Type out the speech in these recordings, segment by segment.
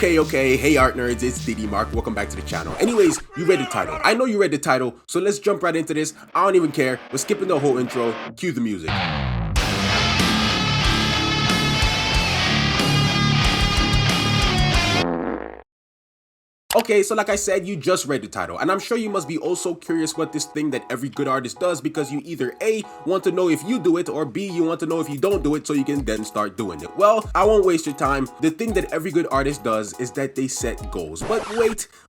Okay, hey art nerds, it's Mark. Welcome back to the channel. Anyways, you read the title. I know you read the title, so let's jump right into this. I don't even care. We're skipping the whole intro. Cue the music. Okay, so like I said, you just read the title, and I'm sure you must be also curious what this thing that every good artist does, because you either A, want to know if you do it, or B, you want to know if you don't do it so you can then start doing it. Well, I won't waste your time. The thing that every good artist does is that they set goals. But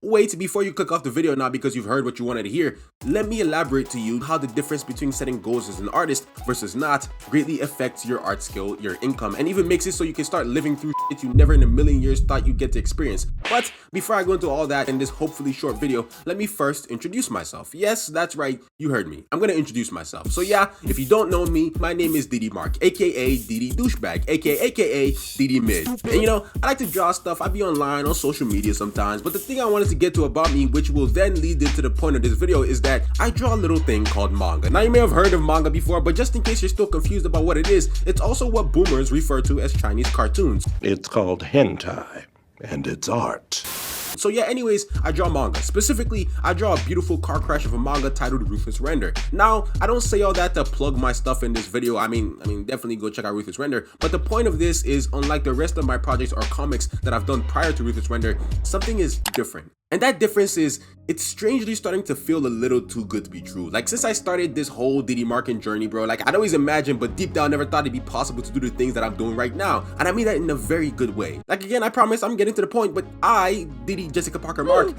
wait, before you click off the video now because you've heard what you wanted to hear, let me elaborate to you how the difference between setting goals as an artist versus not greatly affects your art skill, your income, and even makes it so you can start living through shit you never in a million years thought you'd get to experience. But before I go into all that in this hopefully short video, let me first introduce myself. Yes, that's right, you heard me. I'm gonna introduce myself. So yeah, if you don't know me, my name is Mark, aka Douchebag, aka Mid. And you know, I like to draw stuff. I be online on social media sometimes, but the thing I wanted to get to about me, which will then lead into the point of this video, is that I draw a little thing called manga. Now you may have heard of manga before, but just in case you're still confused about what it is, it's also what boomers refer to as Chinese cartoons. It's called hentai, and it's art. So yeah, anyways, I draw manga. Specifically, I draw a beautiful car crash of a manga titled Ruthless Render. Now, I don't say all that to plug my stuff in this video. I mean, definitely go check out Ruthless Render. But the point of this is, unlike the rest of my projects or comics that I've done prior to Ruthless Render, something is different. And that difference is, it's strangely starting to feel a little too good to be true. Like, since I started this whole Markin journey, bro, like, I'd always imagined, but deep down never thought it'd be possible to do the things that I'm doing right now. And I mean that in a very good way. Like, again, I promise I'm getting to the point, but I, Jessica Parker Mark,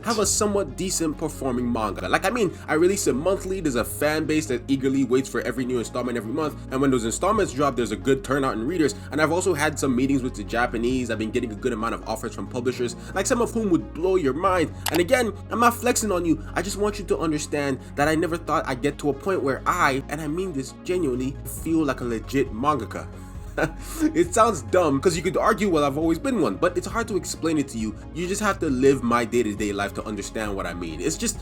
have a somewhat decent performing manga. Like, I mean, I release it monthly. There's a fan base that eagerly waits for every new installment every month. And when those installments drop, there's a good turnout in readers. And I've also had some meetings with the Japanese. I've been getting a good amount of offers from publishers, like some of whom would blow your mind. And again, I'm not flexing on you. I just want you to understand that I never thought I'd get to a point where I, and I mean this genuinely, feel like a legit mangaka. It sounds dumb because you could argue, well, I've always been one, but it's hard to explain it to you. You just have to live my day-to-day life to understand what I mean. It's just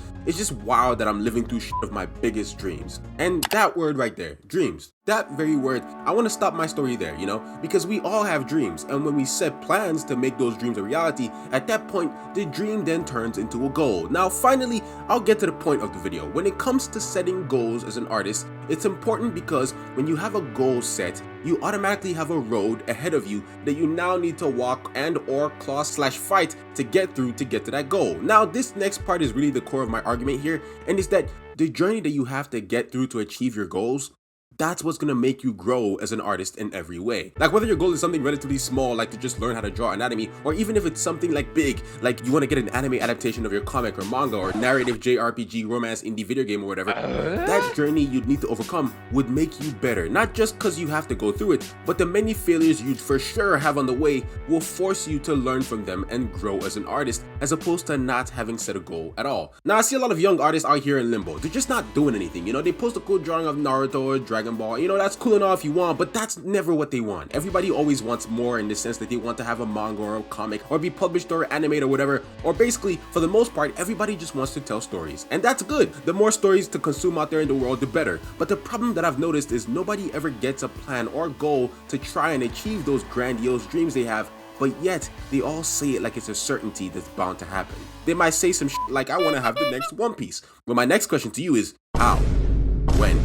wild that I'm living through shit of my biggest dreams. And that word right there, dreams, that very word, I want to stop my story there, you know, because we all have dreams, and when we set plans to make those dreams a reality, at that point, the dream then turns into a goal. Now, finally, I'll get to the point of the video. When it comes to setting goals as an artist, it's important because when you have a goal set, you automatically have a road ahead of you that you now need to walk and or claw/fight to get through to get to that goal. Now, this next part is really the core of my argument here, and it's that the journey that you have to get through to achieve your goals, that's what's gonna make you grow as an artist in every way. Like, whether your goal is something relatively small, like to just learn how to draw anatomy, or even if it's something like big, like you wanna get an anime adaptation of your comic or manga or narrative JRPG romance indie video game or whatever, that journey you'd need to overcome would make you better. Not just cause you have to go through it, but the many failures you'd for sure have on the way will force you to learn from them and grow as an artist, as opposed to not having set a goal at all. Now, I see a lot of young artists out here in limbo. They're just not doing anything, you know? They post a cool drawing of Naruto or Dragonball, you know, that's cool enough if you want, but that's never what they want. Everybody always wants more in the sense that they want to have a manga or a comic or be published or animated or whatever, or basically, for the most part, everybody just wants to tell stories. And that's good. The more stories to consume out there in the world, the better. But the problem that I've noticed is nobody ever gets a plan or goal to try and achieve those grandiose dreams they have, but yet they all say it like it's a certainty that's bound to happen. They might say some shit like, I want to have the next One Piece. But my next question to you is, how? When?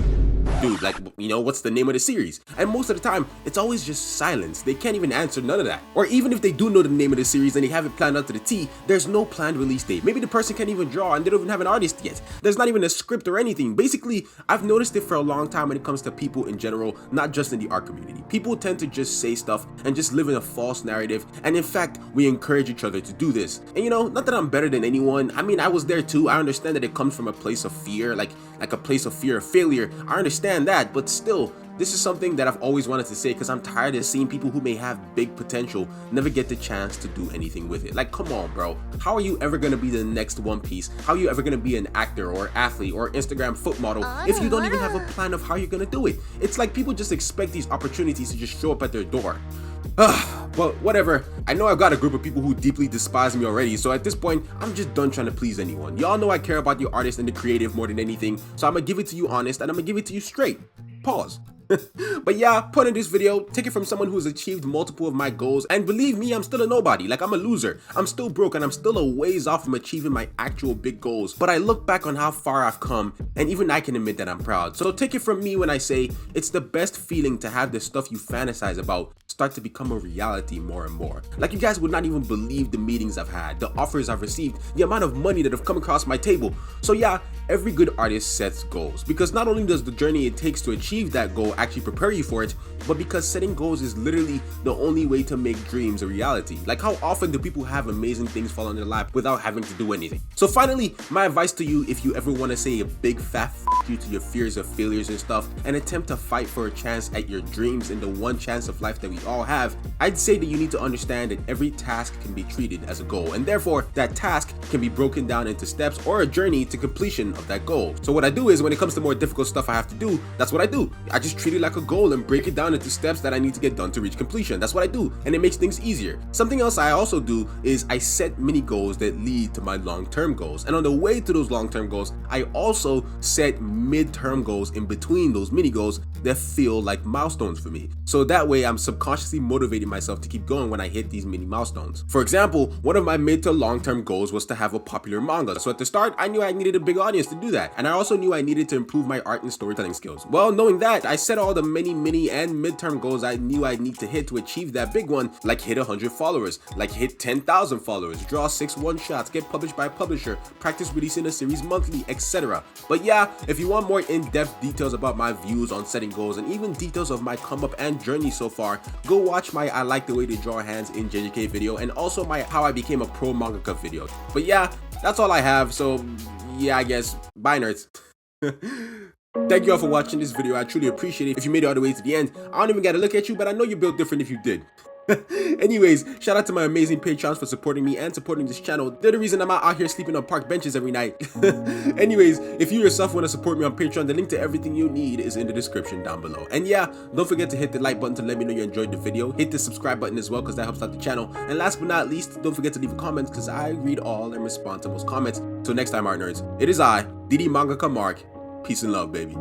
Dude, like, you know, what's the name of the series? And most of the time, it's always just silence. They can't even answer none of that. Or even if they do know the name of the series and they have it planned out to the T, there's no planned release date. Maybe the person can't even draw and they don't even have an artist yet. There's not even a script or anything. Basically, I've noticed it for a long time when it comes to people in general, not just in the art community. People tend to just say stuff and just live in a false narrative. And in fact, we encourage each other to do this. And you know, not that I'm better than anyone. I mean, I was there too. I understand that it comes from a place of fear, like a place of fear of failure. I understand that, but still, this is something that I've always wanted to say because I'm tired of seeing people who may have big potential never get the chance to do anything with it. Like, come on, bro. How are you ever gonna be the next One Piece? How are you ever gonna be an actor or athlete or Instagram foot model if you don't even have a plan of how you're gonna do it? It's like people just expect these opportunities to just show up at their door. But whatever, I know I've got a group of people who deeply despise me already, so at this point, I'm just done trying to please anyone. Y'all know I care about the artist and the creative more than anything, so I'm gonna give it to you honest and I'm gonna give it to you straight. Pause. But yeah, point of this video, take it from someone who's achieved multiple of my goals, and believe me, I'm still a nobody. Like, I'm a loser. I'm still broke, and I'm still a ways off from achieving my actual big goals. But I look back on how far I've come, and even I can admit that I'm proud. So take it from me when I say it's the best feeling to have the stuff you fantasize about start to become a reality more and more. Like, you guys would not even believe the meetings I've had, the offers I've received, the amount of money that have come across my table. So yeah, every good artist sets goals, because not only does the journey it takes to achieve that goal actually prepare you for it, but because setting goals is literally the only way to make dreams a reality. Like, how often do people have amazing things fall on their lap without having to do anything? So finally, my advice to you, if you ever want to say a big fat f you to your fears of failures and stuff, and attempt to fight for a chance at your dreams and the one chance of life that we all have, I'd say that you need to understand that every task can be treated as a goal, and therefore that task can be broken down into steps or a journey to completion of that goal. So what I do is, when it comes to more difficult stuff I have to do, that's what I do. I just treat it like a goal and break it down into steps that I need to get done to reach completion. That's what I do, and it makes things easier. Something else I also do is I set mini goals that lead to my long-term goals, and on the way to those long-term goals, I also set mid-term goals in between those mini goals that feel like milestones for me. So that way I'm subconsciously motivating myself to keep going when I hit these mini milestones. For example, one of my mid to long-term goals was to have a popular manga. So at the start, I knew I needed a big audience to do that, and I also knew I needed to improve my art and storytelling skills. Well, knowing that, I set all the mini and midterm goals I knew I'd need to hit to achieve that big one, like hit 100 followers, like hit 10,000 followers, draw 6 one-shots, get published by a publisher, practice releasing a series monthly, etc. But yeah, if you want more in-depth details about my views on setting goals and even details of my come up and journey so far, go watch my I like the way they draw hands in JJK video, and also my how I became a pro mangaka video. But yeah, that's all I have, so yeah, I guess, bye nerds. Thank you all for watching this video. I truly appreciate it. If you made it all the way to the end, I don't even gotta look at you, but I know you're built different if you did. Anyways, shout out to my amazing patrons for supporting me and supporting this channel. They're the reason I'm out here sleeping on park benches every night. Anyways, if you yourself want to support me on Patreon, the link to everything you need is in the description down below. And yeah, don't forget to hit the like button to let me know you enjoyed the video. Hit the subscribe button as well, because that helps out the channel. And last but not least, don't forget to leave a comment, because I read all and respond to most comments. Till next time, art nerds, it is I, DD Mangaka Mark. Peace and love, baby.